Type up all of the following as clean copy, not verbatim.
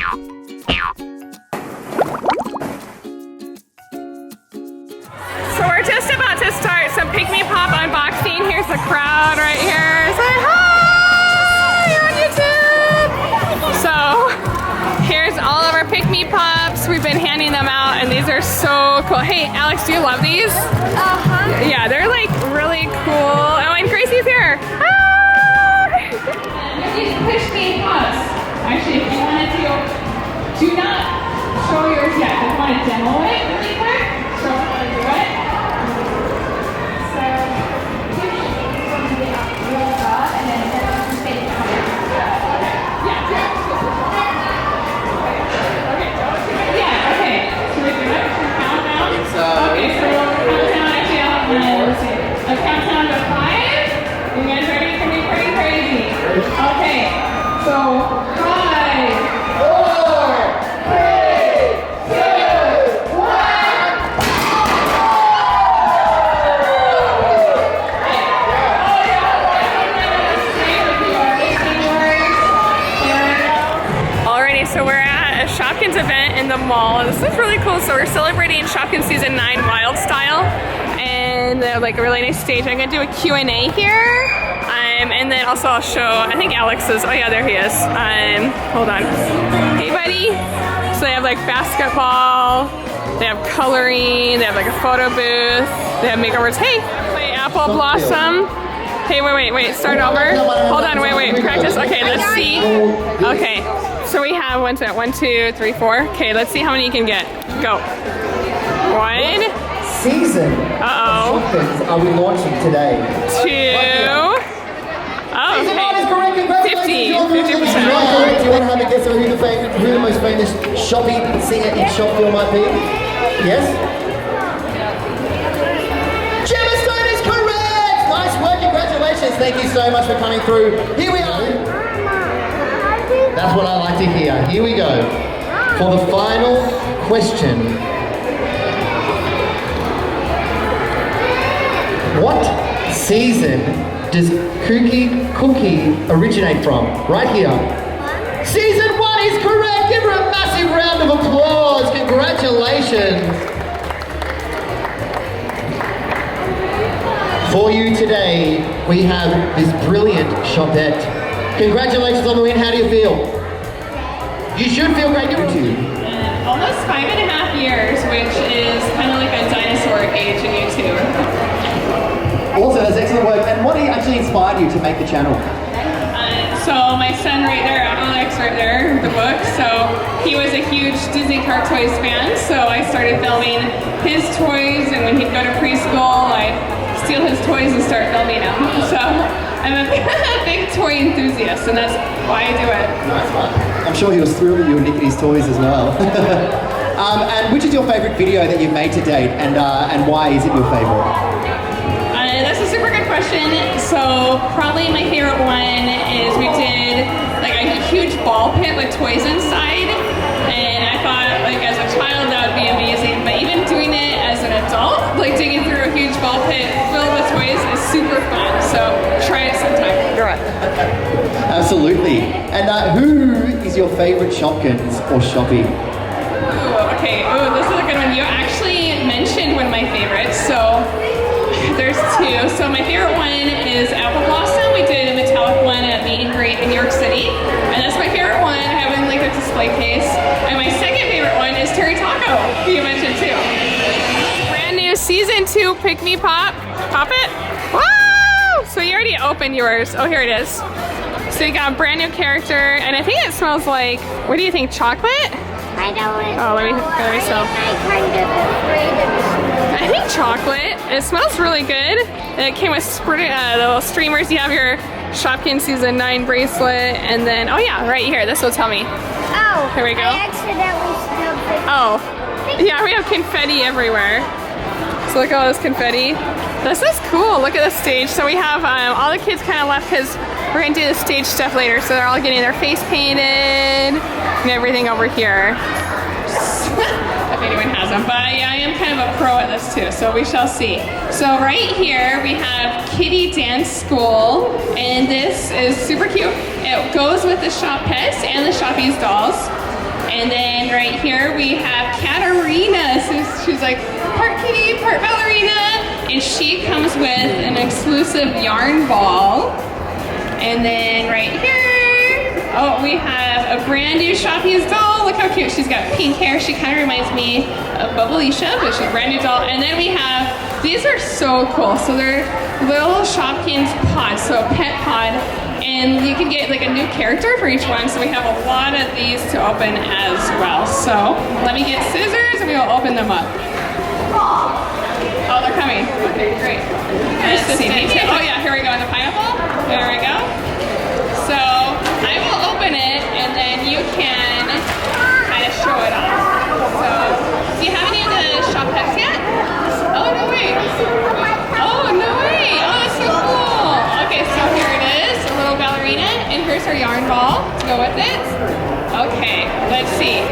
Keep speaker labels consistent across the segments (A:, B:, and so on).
A: So we're just about to start some Pikmi Pop unboxing. Here's the crowd right here. Say hi! You're on YouTube! So here's all of our Pikmi Pops. We've been handing them out and these are so cool. Hey Alex, do you love these?
B: Uh-huh.
A: Yeah, they're like really cool. Oh, and Gracie's here. Hi! These PushMi Ups. Actually, if you wanted to, do not show yours yet. I just want to demo it really quick. Show how to do it. So, and then okay. So we're doing a countdown. Okay, so countdown actually, let's see. A countdown to 5. You guys ready? It's gonna be pretty crazy. Okay, so 5, 4, 3, 2, 1. Alrighty, so we're at a Shopkins event in the mall. This is really cool. So we're celebrating Shopkins Season 9 Wild Style. And they have like a really nice stage. I'm gonna do a Q&A here. And then also I'll show, I think Alex is, oh yeah, there he is. Hold on. Hey buddy. So they have like basketball, they have coloring, they have like a photo booth, they have makeovers. Hey, play Apple Blossom. Hey, wait, start over. Hold on, wait, practice. Okay, let's see. Okay, so we have, what's that, 1, 2, 3, 4. Okay, let's see how many you can get. Go. 1.
C: Season
A: Uh-oh.
C: Shopkins are we launching today?
A: 2. Oh,
C: Season 9 is
A: okay.
C: correct. Congratulations.
A: 50%.
C: Do you want to have a guess of who the most famous shopping singer in Shopville might be? Yes? Gemma Stone is correct! Nice work, congratulations. Thank you so much for coming through. Here we are. That's what I like to hear. Here we go. For the final question. What season does Cookie originate from? Right here. Season 1 is correct! Give her a massive round of applause! Congratulations! For you today, we have this brilliant shopette. Congratulations on the win. How do you feel? You should feel great. Give it to you.
A: Almost 5.5 years, which is kind of like a dinosaur age in YouTube.
D: Also, that's excellent work. And what actually inspired you to make the channel?
A: So my son right there, Alex right there, the book, so he was a huge DisneyCarToys fan, so I started filming his toys, and when he'd go to preschool, I'd steal his toys and start filming them. So I'm a big toy enthusiast, and that's why I do it.
D: Nice one. I'm sure he was thrilled that you were nicking his toys as well. And which is your favorite video that you've made to date, and why is it your favorite?
A: That's a super good question. So probably my favorite one is we did like a huge ball pit with toys inside, and I thought like as a child that would be amazing, but even doing it as an adult, like digging through a huge ball pit filled with toys is super fun. So try it sometime. You're right.
D: Absolutely. And who is your favorite Shopkins or shoppy?
A: Ooh, okay. Ooh, this is a good one. You actually mentioned one of my favorites. So there's 2. So my favorite one is Apple Blossom. We did a metallic one at Meet and Greet in New York City. And that's my favorite one. I have it in like a display case. And my second favorite one is Terry Taco, who you mentioned too. Brand new season 2 Pikmi Pop. Pop it. Woo! So you already opened yours. Oh, here it is. So you got a brand new character. And I think it smells like, what do you think, chocolate?
B: I don't want.
A: Oh, let me smell. I think chocolate. It smells really good. And it came with the little streamers. You have your Shopkins Season 9 bracelet, and then oh yeah, right here. This will tell me.
B: Oh.
A: Here we go.
B: I accidentally spilled it.
A: Oh. Yeah, we have confetti everywhere. So look at all this confetti. This is cool. Look at the stage. So we have all the kids kind of left because we're gonna do the stage stuff later. So they're all getting their face painted and everything over here. If anyone has them, but yeah, I am kind of a pro at this too, so we shall see. So right here we have Kitty Dance School, and this is super cute. It goes with the Shop Pets and the Shoppies dolls. And then right here we have Katarina. So she's like part kitty, part ballerina. And she comes with an exclusive yarn ball. And then right here, oh, we have a brand new Shopkins doll. Look how cute. She's got pink hair. She kind of reminds me of Bubbleisha, but she's a brand new doll. And then we have, these are so cool. So they're little Shopkins pods, so a pet pod. And you can get like a new character for each one. So we have a lot of these to open as well. So let me get scissors and we will open them up. Oh, they're coming. Okay, great. Let's see. Oh yeah, here we go. In the pineapple. There we go. So I will open it and then you can kind of show it off. So do you have any of the shop pets yet? Oh no way. Oh no way. Oh, that's so cool. Okay, so here it is, a little ballerina, and here's her yarn ball to go with it. Okay, let's see.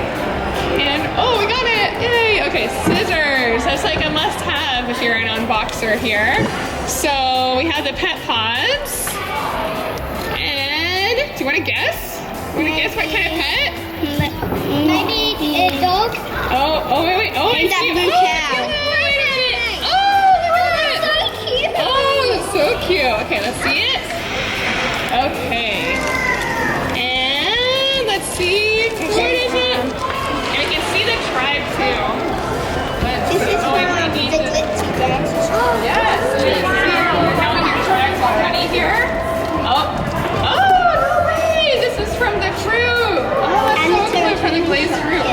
A: And oh, we got it! Yay! Okay, scissors. That's like a must-have if you're an unboxer here. So we have the pet pods. And do you want to guess? Want to guess what kind of pet?
B: Maybe a dog.
A: Oh, wait. Oh, I
B: And
A: see.
B: that blue cow.
A: Look at it. Oh, look at it.
B: So cute.
A: Oh, that's so cute. Okay, let's see it. Okay. And let's see. What is it? And you can see the tribe too. Let's
B: This
A: see.
B: is
A: Oh, I
B: from
A: need
B: the
A: to.
B: glitzy dances.
A: Yes, it is. We're counting your tribes already here. Oh, no way! This is from the fruit. Oh, that's
B: And
A: so
B: it's
A: cool, from the glazed fruit.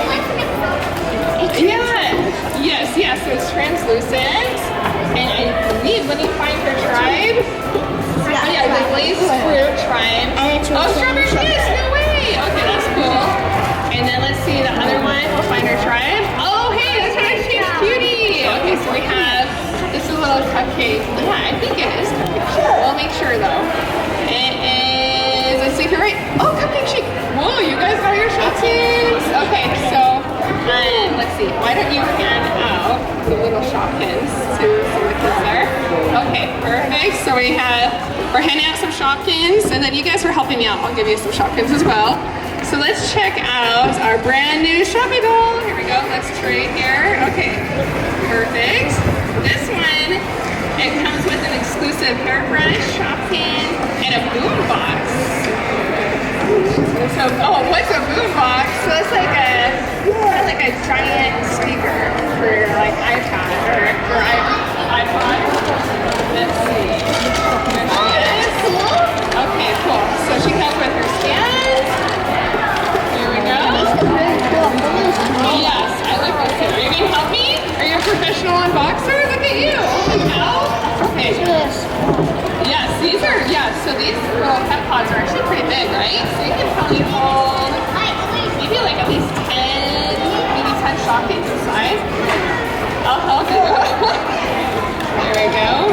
A: Yes, so it's translucent. And I believe, let me find her tribe. Oh yeah, the glazed fruit tribe.
B: And it's
A: Oh, strawberry kiss, no way! Okay, that's cool. And then let's see the other one, we'll find her tribe. Oh, hey, that's a nice cutie! Okay, so we have, this is a little cupcake. Yeah, I think it is cupcake. We'll make sure though. It is, let's see if you're right. Oh, cupcake shake. Whoa, you guys got your Shopkins. Okay, so let's see. Why don't you hand out the little Shopkins to some of the kids there? Okay, perfect. So we're handing out some Shopkins, and then you guys are helping me out. I'll give you some Shopkins as well. So let's check out our brand new Shopkins doll. Here we go. Let's trade here. Okay, perfect. This one, it comes with an exclusive hairbrush, Shopkin, and a boom box. So, what's a boom box? So it's like a giant speaker for your like iPad or iPod. Let's see. There she is. Okay, cool. So she comes with her stand. Here we go. Yes, I like this too. Are you gonna help me? Are you a professional unboxer? Look at you. Holy cow. Okay. So these little pet pods are actually pretty big, right? So you can probably hold maybe like at least 10, maybe 10 Shopkins inside. I'll help you. There we go.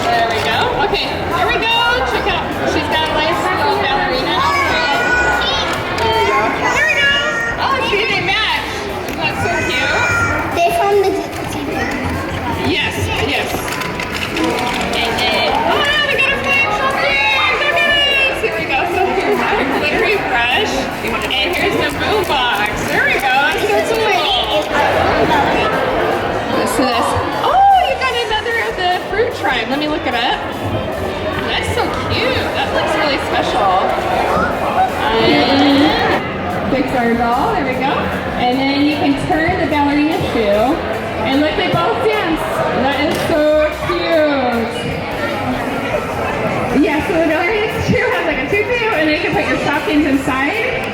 A: There we go. Okay, here we go. Check out. She's got a nice little ballerina. There we go. Oh, see, they match. Isn't that so cute?
B: They're from the glitzy dances.
A: Yes. And then, they got a flame Shopkins. Look at it. Here we go. So here's our glittery brush. And here's the boom box. There we go. That's so cool. Listen to this. Oh, you got another of the fruit tribe. Let me look it up. That's so cute. That looks really special. Pixar doll. There we go. And then you can turn the ballerina shoe. And look, they both dance. That is so cute. Yeah, so the ballerina shoe has like a tutu, and then you can put your Shopkins inside.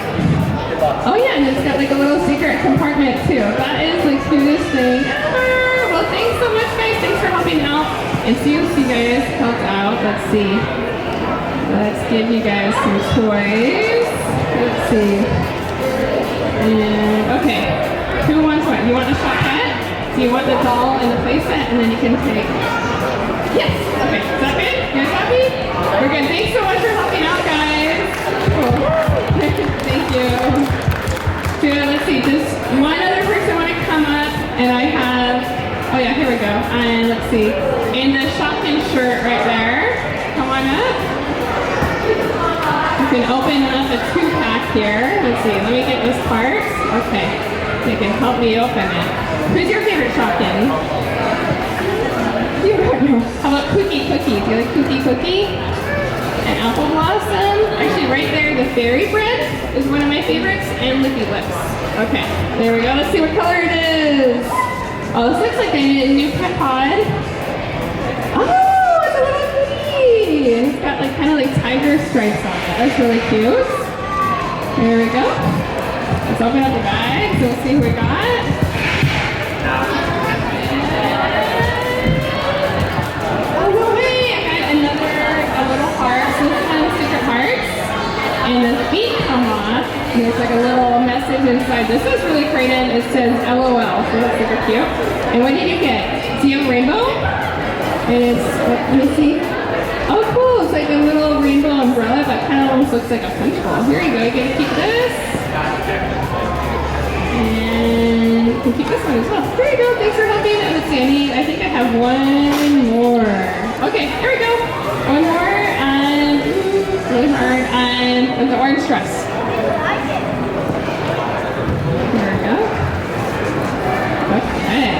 A: Oh yeah, and it's got like a little secret compartment too. That is the cutest thing ever. Well, thanks so much, guys. Thanks for helping out. And see if you guys helped out. Let's see. Let's give you guys some toys. Let's see. And okay, who wants what? You want a shop pet? So you want the doll and the playset, and then you can take. Yes. Okay. Is that good? You guys happy? We're good. Thanks so much for helping out, guys. Cool. Thank you. Good. Let's see. Does one other person want to come up? And I have. Oh yeah. Here we go. And let's see. In the Shopkins shirt right there. Come on up. can open up a 2-pack here. Let's see, let me get this part. Okay, they can help me open it. Who's your favorite Shopkins? You don't know. How about Cookie Cookie? Do you like Cookie Cookie? And Apple Blossom. Actually, right there, the Fairy Bread is one of my favorites, and Lippy Lips. Okay, there we go. Let's see what color it is. Oh, this looks like a new pet pod. Oh, it's a little cookie. It's got like kind of like tiger stripes on it. That's really cute. There we go. Let's open up the bag so we'll see who we got. Oh no way! I got a little heart. So this is kind of secret hearts. And the feet come off. And there's like a little message inside. This is really creative. It says LOL. So that's super cute. And what did you get? Do you have a rainbow? And it's, let me see. Oh cool, it's like a little rainbow umbrella that kind of almost looks like a punch bowl. Here you go, you get to keep this. And you can keep this one as well. There you go, thanks for helping. Let's see, I think I have one more. Okay, here we go. One more, and really hard, and the orange dress. There we go. Okay.